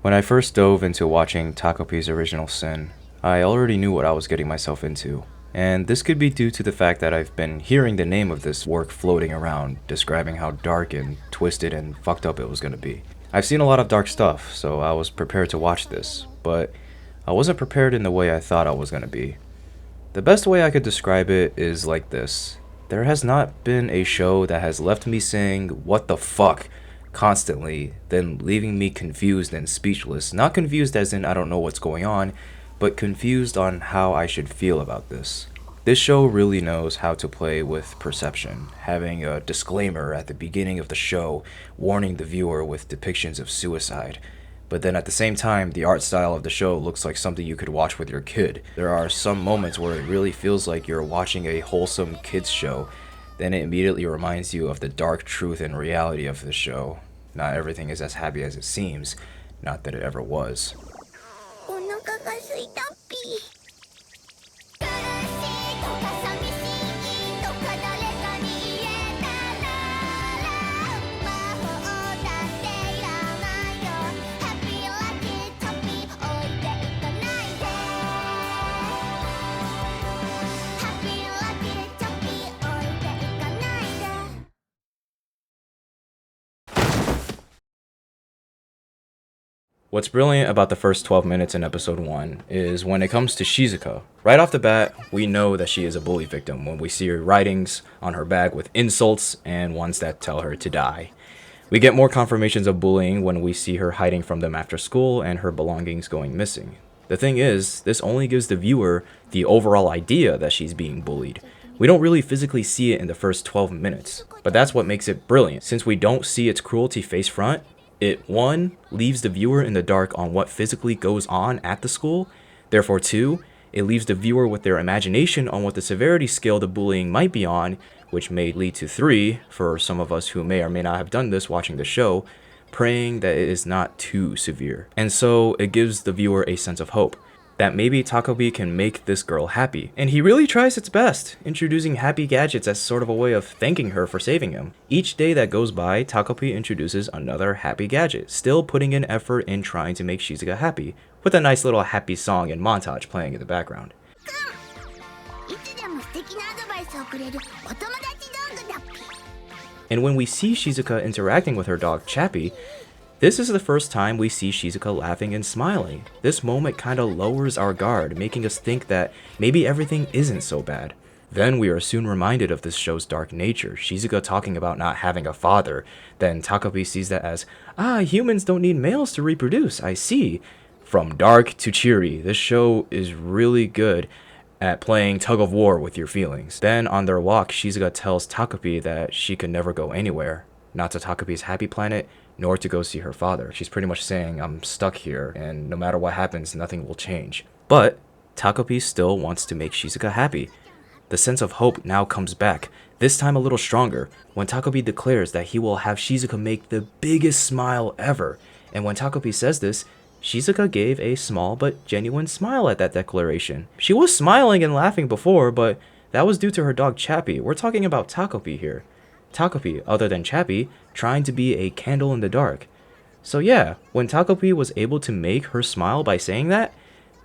When I first dove into watching Takopi's Original Sin, I already knew what I was getting myself into. And this could be due to the fact that I've been hearing the name of this work floating around, describing how dark and twisted and fucked up it was going to be. I've seen a lot of dark stuff, so I was prepared to watch this, but I wasn't prepared in the way I thought I was going to be. The best way I could describe it is like this. There has not been a show that has left me saying, "What the fuck?" constantly, then leaving me confused and speechless. Not confused as in I don't know what's going on, but confused on how I should feel about this. This show really knows how to play with perception, having a disclaimer at the beginning of the show warning the viewer with depictions of suicide. But then at the same time, the art style of the show looks like something you could watch with your kid. There are some moments where it really feels like you're watching a wholesome kids show, then it immediately reminds you of the dark truth and reality of the show. Not everything is as happy as it seems, not that it ever was. お腹が空いたっぴ苦しいとか寂しいとか誰かに言えたなら魔法だっていらないよ Happy Lucky Toppy 置いていかないで Happy Lucky Toppy 置いていかないで What's brilliant about the first 12 minutes in episode 1 is when it comes to Shizuka. Right off the bat, we know that she is a bully victim when we see her writings on her bag with insults and ones that tell her to die. We get more confirmations of bullying when we see her hiding from them after school and her belongings going missing. The thing is, this only gives the viewer the overall idea that she's being bullied. We don't really physically see it in the first 12 minutes, but that's what makes it brilliant. Since we don't see its cruelty face front, it 1. Leaves the viewer in the dark on what physically goes on at the school. Therefore 2. It leaves the viewer with their imagination on what the severity scale the bullying might be on, which may lead to 3, for some of us who may or may not have done this watching the show, praying that it is not too severe. And so it gives the viewer a sense of hope that maybe Takopi can make this girl happy. And he really tries its best, introducing happy gadgets as sort of a way of thanking her for saving him. Each day that goes by, Takopi introduces another happy gadget, still putting in effort in trying to make Shizuka happy, with a nice little happy song and montage playing in the background. いつでも素敵なアドバイスをくれるお友達道具だっぴ And when we see Shizuka interacting with her dog Chappie, this is the first time we see Shizuka laughing and smiling. This moment kinda lowers our guard, making us think that maybe everything isn't so bad. Then we are soon reminded of this show's dark nature, Shizuka talking about not having a father. Then Takopi sees that as, humans don't need males to reproduce, I see. From dark to cheery, this show is really good at playing tug of war with your feelings. Then on their walk, Shizuka tells Takopi that she could never go anywhere, not to Takopi's happy planet, nor to go see her father. She's pretty much saying, I'm stuck here, and no matter what happens, nothing will change. But Takopi still wants to make Shizuka happy. The sense of hope now comes back, this time a little stronger, when Takopi declares that he will have Shizuka make the biggest smile ever. And when Takopi says this, Shizuka gave a small but genuine smile at that declaration. She was smiling and laughing before, but that was due to her dog Chappie. We're talking about Takopi here. Takopi, other than Chappie, trying to be a candle in the dark. So yeah, when Takopi was able to make her smile by saying that,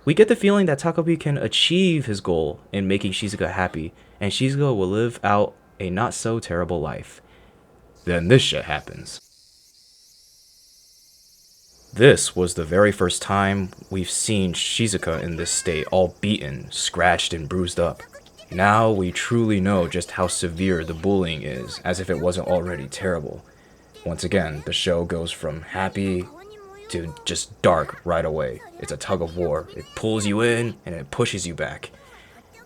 we get the feeling that Takopi can achieve his goal in making Shizuka happy, and Shizuka will live out a not so terrible life. Then this shit happens. This was the very first time we've seen Shizuka in this state, all beaten, scratched, and bruised up. Now we truly know just how severe the bullying is, as if it wasn't already terrible. Once again, the show goes from happy to just dark right away. It's a tug of war. It pulls you in and it pushes you back.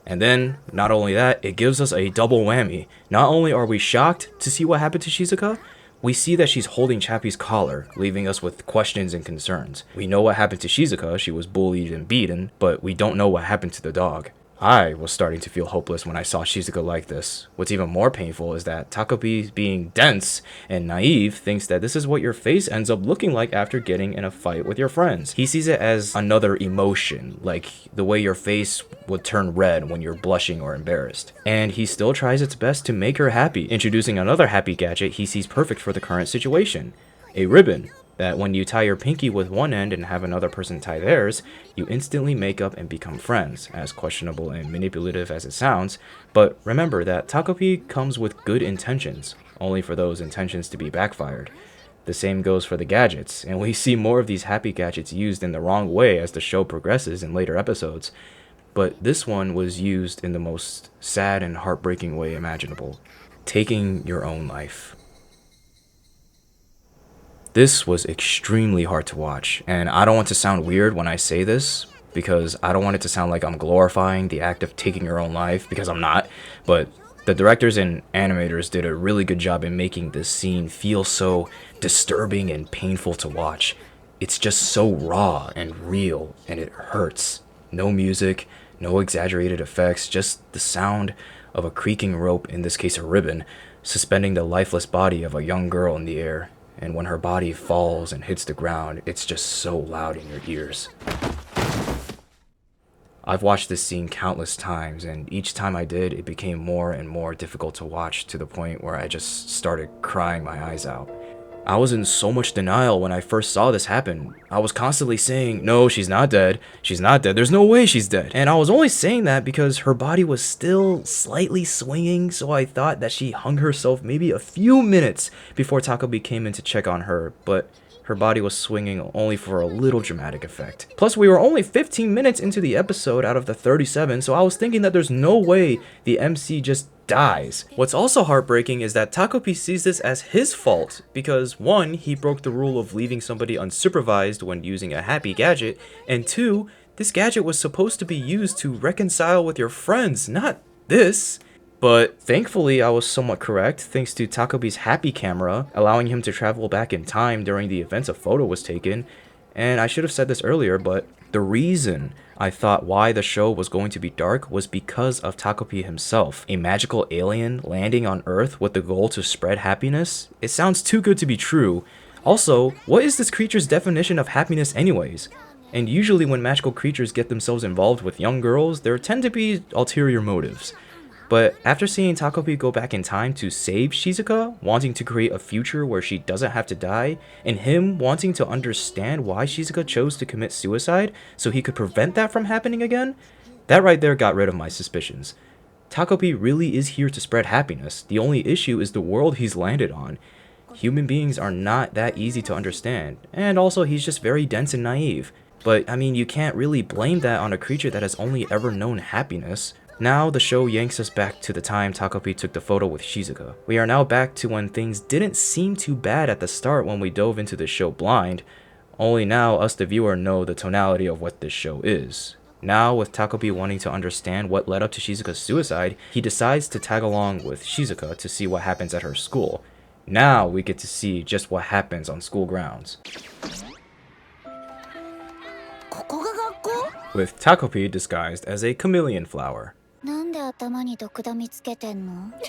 And then, not only that, it gives us a double whammy. Not only are we shocked to see what happened to Shizuka, we see that she's holding Chappie's collar, leaving us with questions and concerns. We know what happened to Shizuka, she was bullied and beaten, but we don't know what happened to the dog. I was starting to feel hopeless when I saw Shizuka like this. What's even more painful is that Takopi, being dense and naive, thinks that this is what your face ends up looking like after getting in a fight with your friends. He sees it as another emotion, like the way your face would turn red when you're blushing or embarrassed. And he still tries its best to make her happy, introducing another happy gadget he sees perfect for the current situation. A ribbon. that when you tie your pinky with one end and have another person tie theirs, you instantly make up and become friends, as questionable and manipulative as it sounds. But remember that Takopi comes with good intentions, only for those intentions to be backfired. The same goes for the gadgets, and we see more of these happy gadgets used in the wrong way as the show progresses in later episodes. But this one was used in the most sad and heartbreaking way imaginable, taking your own life. This was extremely hard to watch, and I don't want to sound weird when I say this, because I don't want it to sound like I'm glorifying the act of taking your own life, because I'm not, but the directors and animators did a really good job in making this scene feel so disturbing and painful to watch. It's just so raw and real, and it hurts. No music, no exaggerated effects, just the sound of a creaking rope, in this case a ribbon, suspending the lifeless body of a young girl in the air. And when her body falls and hits the ground, it's just so loud in your ears. I've watched this scene countless times, and each time I did, it became more and more difficult to watch, to the point where I just started crying my eyes out. I was in so much denial when I first saw this happen. I was constantly saying, no, she's not dead. She's not dead. There's no way she's dead. And I was only saying that because her body was still slightly swinging, so I thought that she hung herself maybe a few minutes before Takopi came in to check on her, but her body was swinging only for a little dramatic effect. Plus, we were only 15 minutes into the episode out of the 37, so I was thinking that there's no way the MC just dies. What's also heartbreaking is that Takopi sees this as his fault, because 1, he broke the rule of leaving somebody unsupervised when using a happy gadget, and 2, this gadget was supposed to be used to reconcile with your friends, not this. But thankfully, I was somewhat correct, thanks to Takopi's happy camera, allowing him to travel back in time during the events a photo was taken. And I should have said this earlier, but the reason I thought why the show was going to be dark was because of Takopi himself, a magical alien landing on Earth with the goal to spread happiness. It sounds too good to be true. Also, what is this creature's definition of happiness anyways? And usually when magical creatures get themselves involved with young girls, there tend to be ulterior motives. But after seeing Takopi go back in time to save Shizuka, wanting to create a future where she doesn't have to die, and him wanting to understand why Shizuka chose to commit suicide so he could prevent that from happening again, that right there got rid of my suspicions. Takopi really is here to spread happiness. The only issue is the world he's landed on. Human beings are not that easy to understand, and also he's just very dense and naive. But I mean, you can't really blame that on a creature that has only ever known happiness. Now the show yanks us back to the time Takopi took the photo with Shizuka. We are now back to when things didn't seem too bad at the start when we dove into the show blind, only now us the viewer know the tonality of what this show is. Now with Takopi wanting to understand what led up to Shizuka's suicide, he decides to tag along with Shizuka to see what happens at her school. Now we get to see just what happens on school grounds. With Takopi disguised as a chameleon flower.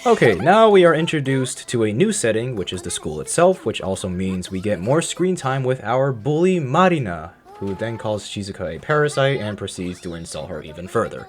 Okay, now we are introduced to a new setting, which is the school itself, which also means we get more screen time with our bully Marina, who then calls Shizuka a parasite and proceeds to insult her even further.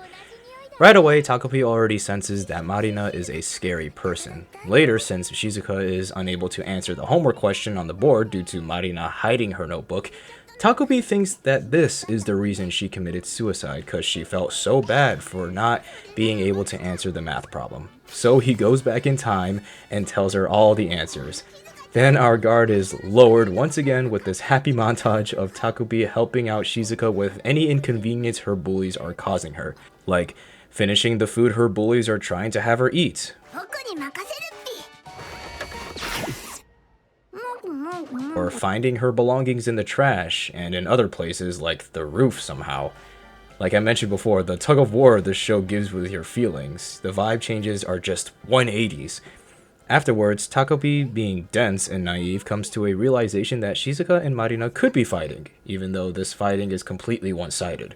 Right away, Takopi already senses that Marina is a scary person. Later, since Shizuka is unable to answer the homework question on the board due to Marina hiding her notebook, Takopi thinks that this is the reason she committed suicide, because she felt so bad for not being able to answer the math problem. So he goes back in time and tells her all the answers. Then our guard is lowered once again with this happy montage of Takopi helping out Shizuka with any inconvenience her bullies are causing her, like finishing the food her bullies are trying to have her eat, or finding her belongings in the trash and in other places like the roof somehow. Like I mentioned before, the tug of war this show gives with your feelings. The vibe changes are just 180s. Afterwards, Takopi, being dense and naive, comes to a realization that Shizuka and Marina could be fighting, even though this fighting is completely one-sided.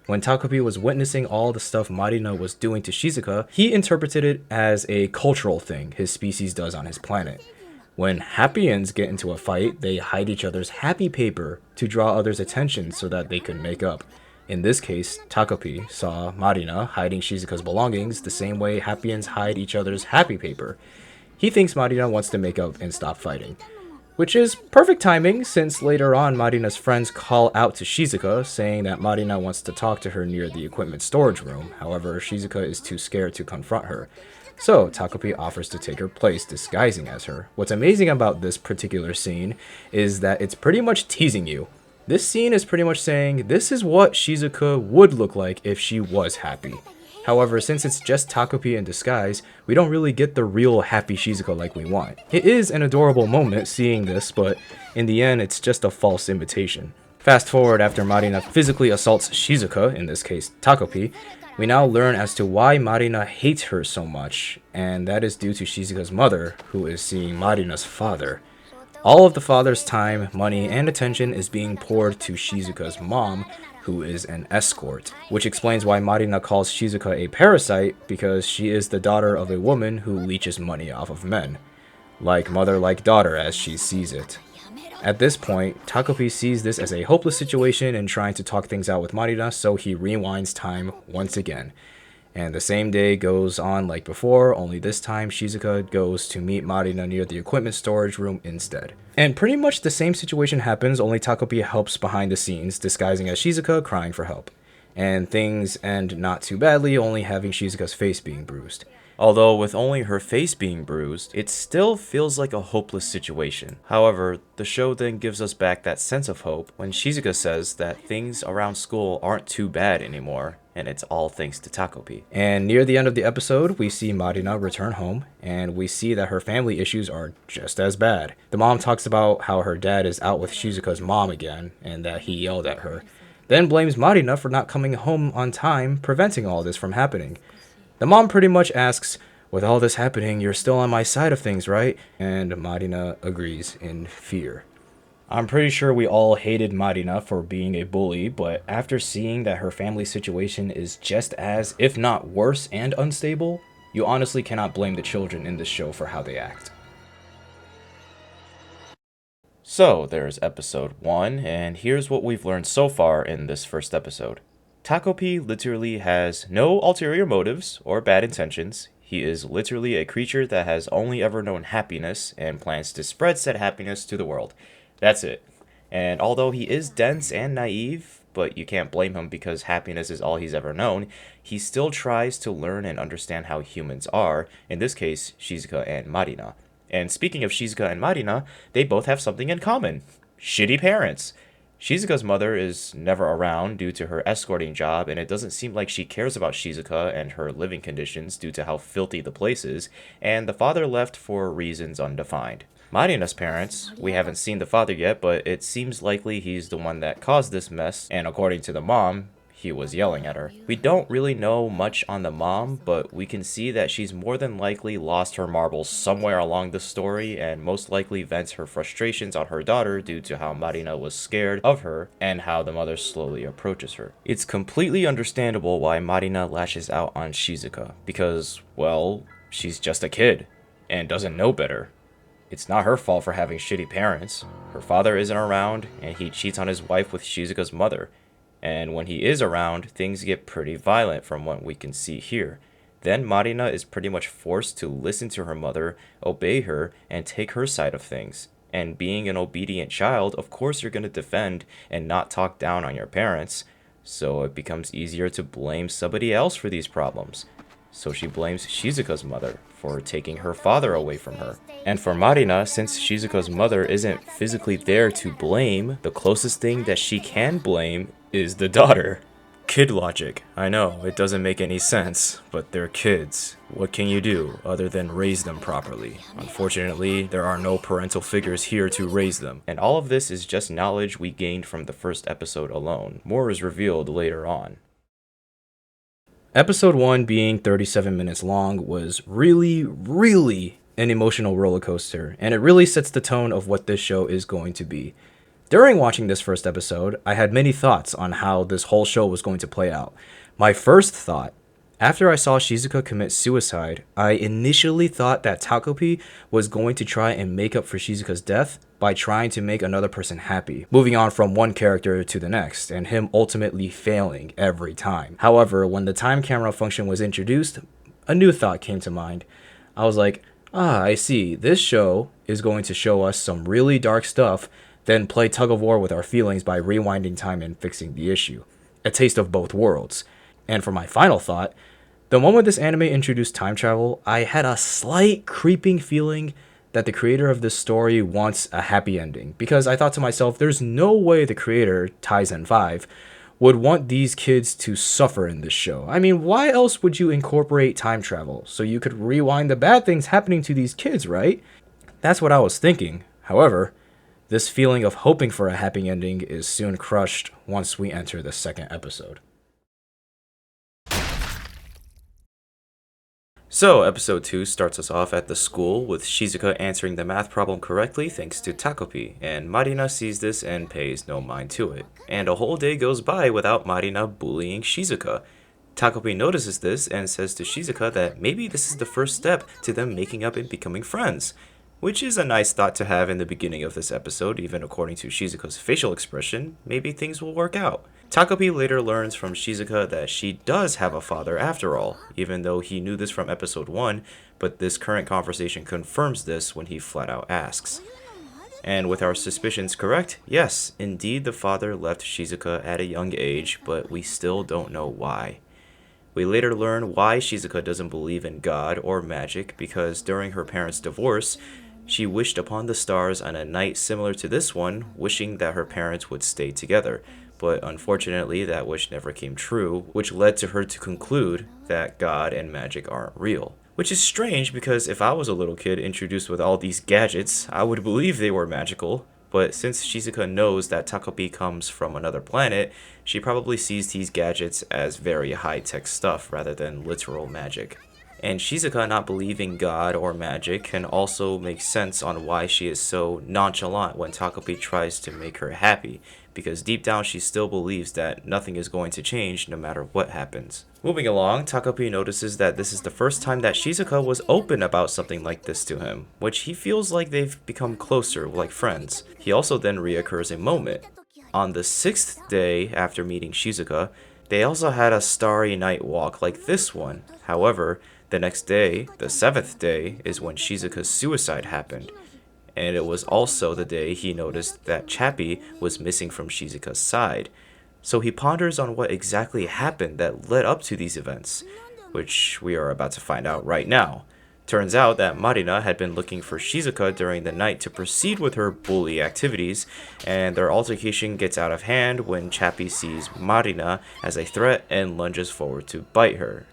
When Takopi was witnessing all the stuff Marina was doing to Shizuka, he interpreted it as a cultural thing his species does on his planet. When Happians get into a fight, they hide each other's happy paper to draw others' attention so that they could make up. In this case, Takopi saw Marina hiding Shizuka's belongings the same way Happians hide each other's happy paper. He thinks Marina wants to make up and stop fighting. Which is perfect timing since later on Marina's friends call out to Shizuka saying that Marina wants to talk to her near the equipment storage room. However, Shizuka is too scared to confront her. So Takopi offers to take her place disguising as her. What's amazing about this particular scene is that it's pretty much teasing you. This scene is pretty much saying this is what Shizuka would look like if she was happy. However, since it's just Takopi in disguise, we don't really get the real happy Shizuka like we want. It is an adorable moment seeing this, but in the end, it's just a false imitation. Fast forward after Marina physically assaults Shizuka, in this case Takopi, we now learn as to why Marina hates her so much, and that is due to Shizuka's mother, who is seeing Marina's father. All of the father's time, money, and attention is being poured to Shizuka's mom, who is an escort, which explains why Marina calls Shizuka a parasite, because she is the daughter of a woman who leeches money off of men. Like mother, like daughter, as she sees it. At this point, Takopi sees this as a hopeless situation and trying to talk things out with Marina, so he rewinds time once again. And the same day goes on like before, only this time Shizuka goes to meet Marina near the equipment storage room instead. And pretty much the same situation happens, only Takopi helps behind the scenes, disguising as Shizuka, crying for help. And things end not too badly, only having Shizuka's face being bruised. Although with only her face being bruised, it still feels like a hopeless situation. However, the show then gives us back that sense of hope when Shizuka says that things around school aren't too bad anymore, and it's all thanks to Takopi. And near the end of the episode, we see Marina return home, and we see that her family issues are just as bad. The mom talks about how her dad is out with Shizuka's mom again, and that he yelled at her. Then blames Marina for not coming home on time, preventing all this from happening. The mom pretty much asks, with all this happening, you're still on my side of things, right? And Marina agrees in fear. I'm pretty sure we all hated Marina for being a bully, but after seeing that her family situation is just as, if not worse and unstable, you honestly cannot blame the children in this show for how they act. So, there's episode 1, and here's what we've learned so far in this first episode. Takopi literally has no ulterior motives or bad intentions. He is literally a creature that has only ever known happiness and plans to spread said happiness to the world. That's it. And although he is dense and naive, but you can't blame him because happiness is all he's ever known, he still tries to learn and understand how humans are, in this case, Shizuka and Marina. And speaking of Shizuka and Marina, they both have something in common. Shitty parents. Shizuka's mother is never around due to her escorting job, and it doesn't seem like she cares about Shizuka and her living conditions due to how filthy the place is, and the father left for reasons undefined. Marina's parents, we haven't seen the father yet, but it seems likely he's the one that caused this mess, and according to the mom, he was yelling at her. We don't really know much on the mom, but we can see that she's more than likely lost her marbles somewhere along the story and most likely vents her frustrations on her daughter due to how Marina was scared of her and how the mother slowly approaches her. It's completely understandable why Marina lashes out on Shizuka because, well, she's just a kid and doesn't know better. It's not her fault for having shitty parents. Her father isn't around and he cheats on his wife with Shizuka's mother. And when he is around, things get pretty violent from what we can see here. Then Marina is pretty much forced to listen to her mother, obey her, and take her side of things. And being an obedient child, of course you're going to defend and not talk down on your parents. So it becomes easier to blame somebody else for these problems. So she blames Shizuka's mother for taking her father away from her. And for Marina, since Shizuka's mother isn't physically there to blame, the closest thing that she can blame is the daughter. Kid logic. I know, it doesn't make any sense, but they're kids. What can you do other than raise them properly? Unfortunately, there are no parental figures here to raise them. And all of this is just knowledge we gained from the first episode alone. More is revealed later on. Episode 1, being 37 minutes long, was really an emotional roller coaster, and it really sets the tone of what this show is going to be. During watching this first episode, I had many thoughts on how this whole show was going to play out. My first thought, after I saw Shizuka commit suicide, I initially thought that Takopi was going to try and make up for Shizuka's death by trying to make another person happy, moving on from one character to the next, and him ultimately failing every time. However, when the time camera function was introduced, a new thought came to mind. I was like, Ah, I see. This show is going to show us some really dark stuff, then play tug of war with our feelings by rewinding time and fixing the issue. A taste of both worlds. And for my final thought, the moment this anime introduced time travel, I had a slight creeping feeling that the creator of this story wants a happy ending. Because I thought to myself, there's no way the creator, Taizen 5, would want these kids to suffer in this show. I mean, why else would you incorporate time travel? So you could rewind the bad things happening to these kids, right? That's what I was thinking. However, this feeling of hoping for a happy ending is soon crushed once we enter the second episode. So, episode 2 starts us off at the school with Shizuka answering the math problem correctly thanks to Takopi, and Marina sees this and pays no mind to it. And a whole day goes by without Marina bullying Shizuka. Takopi notices this and says to Shizuka that maybe this is the first step to them making up and becoming friends. Which is a nice thought to have in the beginning of this episode, even according to Shizuka's facial expression, maybe things will work out. Takopi later learns from Shizuka that she does have a father after all, even though he knew this from episode 1, but this current conversation confirms this when he flat out asks. And with our suspicions correct, yes, indeed the father left Shizuka at a young age, but we still don't know why. We later learn why Shizuka doesn't believe in God or magic, because during her parents' divorce, she wished upon the stars on a night similar to this one, wishing that her parents would stay together. But unfortunately, that wish never came true, which led to her to conclude that God and magic aren't real. Which is strange because if I was a little kid introduced with all these gadgets, I would believe they were magical. But since Shizuka knows that Takopi comes from another planet, she probably sees these gadgets as very high-tech stuff rather than literal magic. And Shizuka not believing God or magic can also make sense on why she is so nonchalant when Takopi tries to make her happy, because deep down she still believes that nothing is going to change no matter what happens. Moving along, Takopi notices that this is the first time that Shizuka was open about something like this to him, which he feels like they've become closer, like friends. He also then reoccurs a moment. On the 6th day after meeting Shizuka, they also had a starry night walk like this one. However, the next day, the 7th day, is when Shizuka's suicide happened. And it was also the day he noticed that Chappie was missing from Shizuka's side. So he ponders on what exactly happened that led up to these events, which we are about to find out right now. Turns out that Marina had been looking for Shizuka during the night to proceed with her bully activities, and their altercation gets out of hand when Chappie sees Marina as a threat and lunges forward to bite her.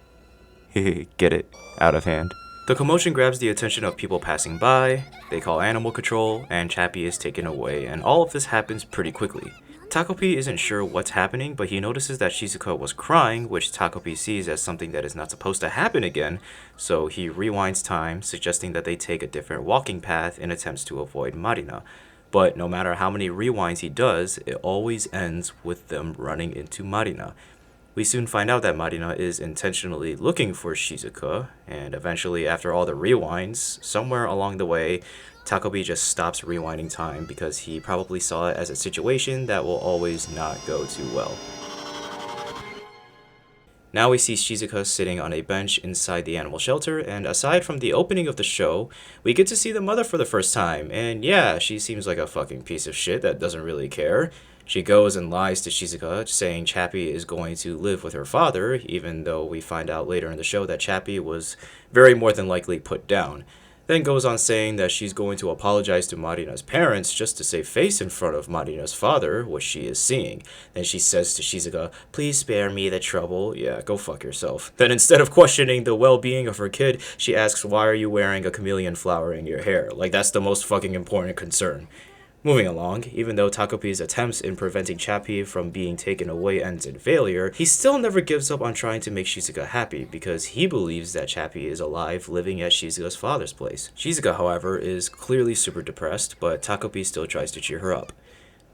Get it? Out of hand. The commotion grabs the attention of people passing by, they call animal control, and Chappie is taken away, and all of this happens pretty quickly. Takopi isn't sure what's happening, but he notices that Shizuka was crying, which Takopi sees as something that is not supposed to happen again, so he rewinds time, suggesting that they take a different walking path in attempts to avoid Marina. But no matter how many rewinds he does, it always ends with them running into Marina. We soon find out that Marina is intentionally looking for Shizuka, and eventually, after all the rewinds, somewhere along the way, Takopi just stops rewinding time because he probably saw it as a situation that will always not go too well. Now we see Shizuka sitting on a bench inside the animal shelter, and aside from the opening of the show, we get to see the mother for the first time, and yeah, she seems like a fucking piece of shit that doesn't really care. She goes and lies to Shizuka, saying Chappie is going to live with her father, even though we find out later in the show that Chappie was very more than likely put down. Then goes on saying that she's going to apologize to Marina's parents just to save face in front of Marina's father, which she is seeing. Then she says to Shizuka, "Please spare me the trouble." Yeah, go fuck yourself. Then instead of questioning the well-being of her kid, she asks, "Why are you wearing a chameleon flower in your hair?" Like, that's the most fucking important concern. Moving along, even though Takopi's attempts in preventing Chappie from being taken away ends in failure, he still never gives up on trying to make Shizuka happy because he believes that Chappie is alive living at Shizuka's father's place. Shizuka, however, is clearly super depressed, but Takopi still tries to cheer her up.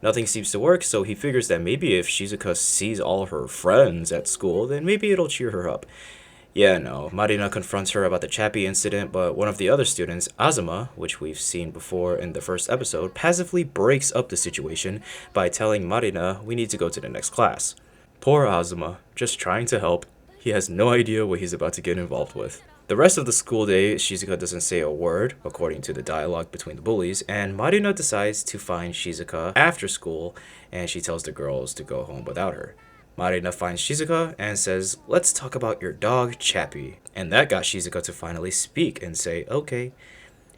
Nothing seems to work, so he figures that maybe if Shizuka sees all her friends at school, then maybe it'll cheer her up. Yeah, no, Marina confronts her about the Chappie incident, but one of the other students, Azuma, which we've seen before in the first episode, passively breaks up the situation by telling Marina we need to go to the next class. Poor Azuma, just trying to help. He has no idea what he's about to get involved with. The rest of the school day, Shizuka doesn't say a word, according to the dialogue between the bullies, and Marina decides to find Shizuka after school, and she tells the girls to go home without her. Marina finds Shizuka and says, "Let's talk about your dog, Chappie." And that got Shizuka to finally speak and say, "Okay."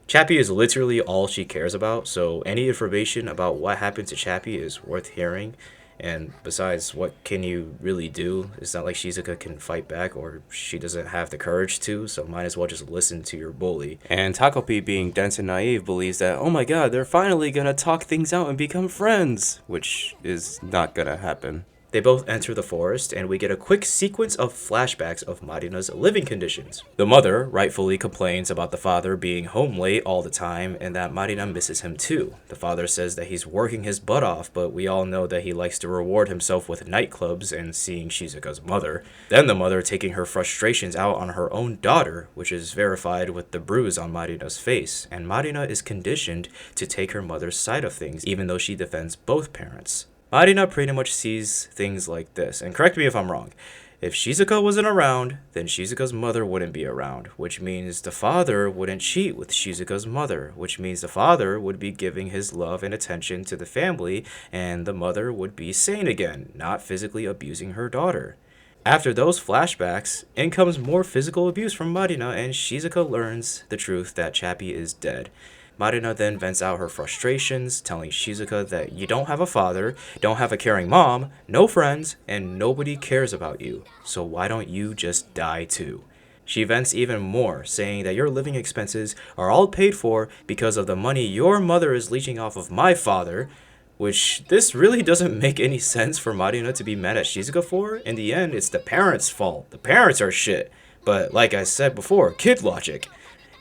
Chappie is literally all she cares about, so any information about what happened to Chappie is worth hearing. And besides, what can you really do? It's not like Shizuka can fight back, or she doesn't have the courage to, so might as well just listen to your bully. And Takopi, being dense and naive, believes that, oh my god, they're finally gonna talk things out and become friends, which is not gonna happen. They both enter the forest, and we get a quick sequence of flashbacks of Marina's living conditions. The mother rightfully complains about the father being home late all the time, and that Marina misses him too. The father says that he's working his butt off, but we all know that he likes to reward himself with nightclubs and seeing Shizuka's mother. Then the mother taking her frustrations out on her own daughter, which is verified with the bruise on Marina's face, and Marina is conditioned to take her mother's side of things, even though she defends both parents. Marina pretty much sees things like this, and correct me if I'm wrong. If Shizuka wasn't around, then Shizuka's mother wouldn't be around, which means the father wouldn't cheat with Shizuka's mother, which means the father would be giving his love and attention to the family, and the mother would be sane again, not physically abusing her daughter. After those flashbacks, in comes more physical abuse from Marina, and Shizuka learns the truth that Chappie is dead. Marina then vents out her frustrations, telling Shizuka that you don't have a father, don't have a caring mom, no friends, and nobody cares about you. So why don't you just die too? She vents even more, saying that your living expenses are all paid for because of the money your mother is leeching off of my father, which this really doesn't make any sense for Marina to be mad at Shizuka for. In the end, it's the parents' fault. The parents are shit. But like I said before, kid logic.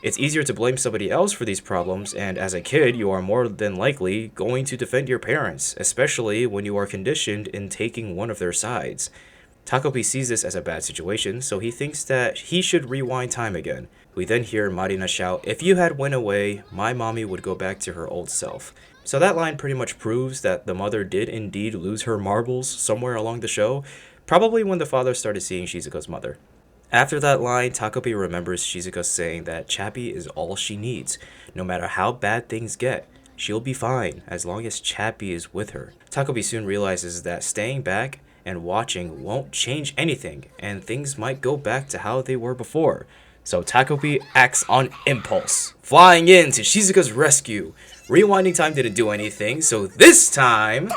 It's easier to blame somebody else for these problems, and as a kid, you are more than likely going to defend your parents, especially when you are conditioned in taking one of their sides. Takopi sees this as a bad situation, so he thinks that he should rewind time again. We then hear Marina shout, "If you had went away, my mommy would go back to her old self." So that line pretty much proves that the mother did indeed lose her marbles somewhere along the show, probably when the father started seeing Shizuka's mother. After that line, Takopi remembers Shizuka saying that Chappie is all she needs. No matter how bad things get, she'll be fine as long as Chappie is with her. Takopi soon realizes that staying back and watching won't change anything, and things might go back to how they were before. So Takopi acts on impulse, flying in to Shizuka's rescue. Rewinding time didn't do anything, so this time...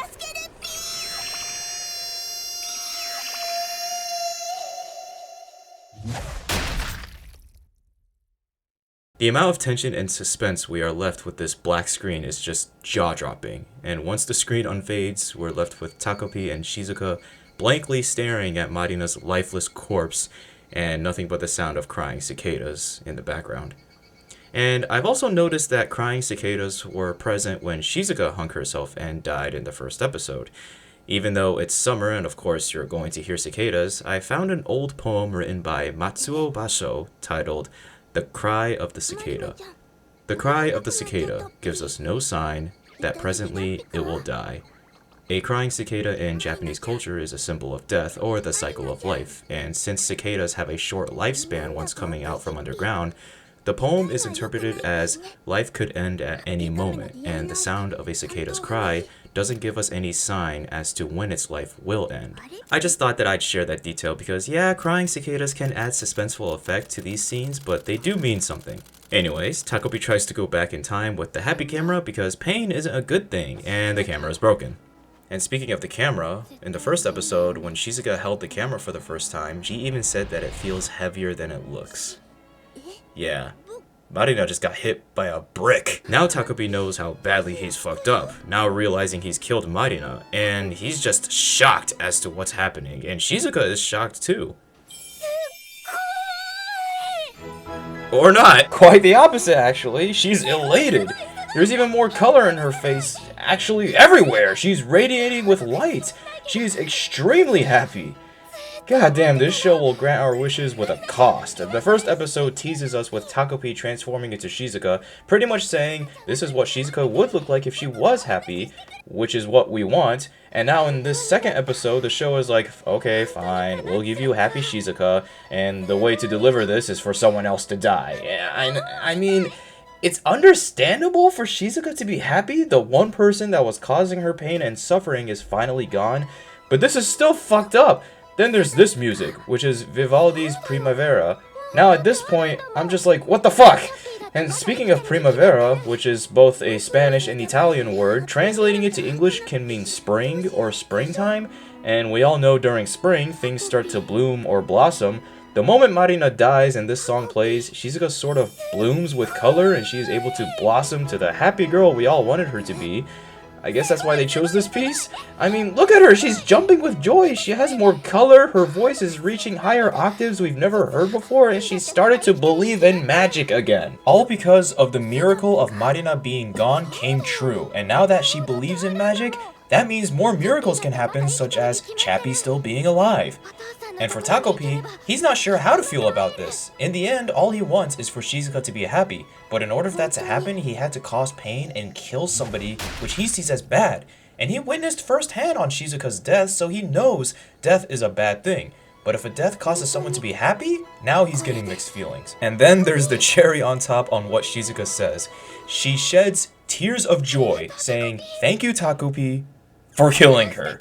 The amount of tension and suspense we are left with this black screen is just jaw-dropping, and once the screen unfades, we're left with Takopi and Shizuka blankly staring at Marina's lifeless corpse, and nothing but the sound of crying cicadas in the background. And I've also noticed that crying cicadas were present when Shizuka hung herself and died in the first episode. Even though it's summer and of course you're going to hear cicadas, I found an old poem written by Matsuo Basho titled "The Cry of the Cicada." The cry of the cicada gives us no sign that presently it will die. A crying cicada in Japanese culture is a symbol of death or the cycle of life, and since cicadas have a short lifespan once coming out from underground, the poem is interpreted as life could end at any moment, and the sound of a cicada's cry doesn't give us any sign as to when its life will end. I just thought that I'd share that detail because yeah, crying cicadas can add suspenseful effect to these scenes, but they do mean something. Anyways, Takopi tries to go back in time with the happy camera because pain isn't a good thing, and the camera is broken. And speaking of the camera, in the first episode, when Shizuka held the camera for the first time, she even said that it feels heavier than it looks. Yeah. Marina just got hit by a brick. Now Takopi knows how badly he's fucked up, now realizing he's killed Marina, and he's just shocked as to what's happening, and Shizuka is shocked too. Or not. Quite the opposite, actually. She's elated. There's even more color in her face, actually everywhere. She's radiating with light. She's extremely happy. God damn, this show will grant our wishes with a cost. The first episode teases us with Takopi transforming into Shizuka, pretty much saying this is what Shizuka would look like if she was happy, which is what we want. And now in this second episode, the show is like, okay, fine, we'll give you happy Shizuka, and the way to deliver this is for someone else to die. I mean, it's understandable for Shizuka to be happy. The one person that was causing her pain and suffering is finally gone, but this is still fucked up. Then there's this music, which is Vivaldi's Primavera. Now at this point, I'm just like, what the fuck? And speaking of Primavera, which is both a Spanish and Italian word, translating it to English can mean spring or springtime, and we all know during spring, things start to bloom or blossom. The moment Marina dies and this song plays, Shizuka sort of blooms with color and she is able to blossom to the happy girl we all wanted her to be. I guess that's why they chose this piece. I mean, look at her, she's jumping with joy, she has more color, her voice is reaching higher octaves we've never heard before, and she started to believe in magic again. All because of the miracle of Marina being gone came true, and now that she believes in magic, that means more miracles can happen, such as Chappie still being alive. And for Takopi, he's not sure how to feel about this. In the end, all he wants is for Shizuka to be happy, but in order for that to happen, he had to cause pain and kill somebody, which he sees as bad. And he witnessed firsthand on Shizuka's death, so he knows death is a bad thing. But if a death causes someone to be happy, now he's getting mixed feelings. And then there's the cherry on top on what Shizuka says. She sheds tears of joy, saying, "Thank you, Takopi, for killing her."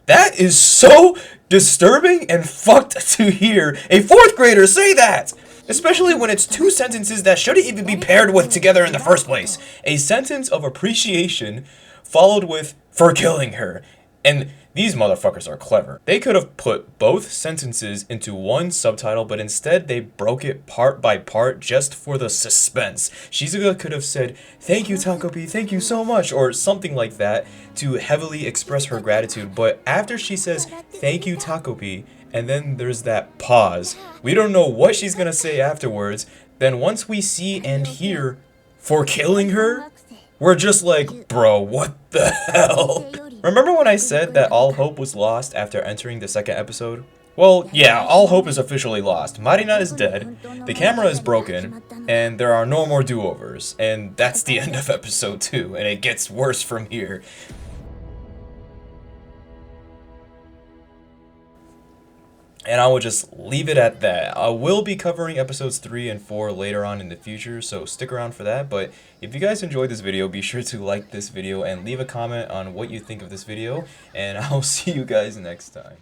That is so disturbing and fucked to hear a 4th grader say that! Especially when it's 2 sentences that shouldn't even be paired with together in the first place. A sentence of appreciation followed with, "for killing her." And these motherfuckers are clever. They could have put both sentences into one subtitle, but instead they broke it part by part just for the suspense. Shizuka could have said, "Thank you, Takopi, thank you so much," or something like that to heavily express her gratitude. But after she says, "Thank you, Takopi," and then there's that pause, we don't know what she's gonna say afterwards. Then once we see and hear, "for killing her," we're just like, bro, what the hell? Remember when I said that all hope was lost after entering the second episode? Well, yeah, all hope is officially lost. Marina is dead, the camera is broken, and there are no more do-overs. And that's the end of episode 2, and it gets worse from here. And I will just leave it at that. I will be covering episodes 3 and 4 later on in the future, so stick around for that. But if you guys enjoyed this video, be sure to like this video and leave a comment on what you think of this video. And I'll see you guys next time.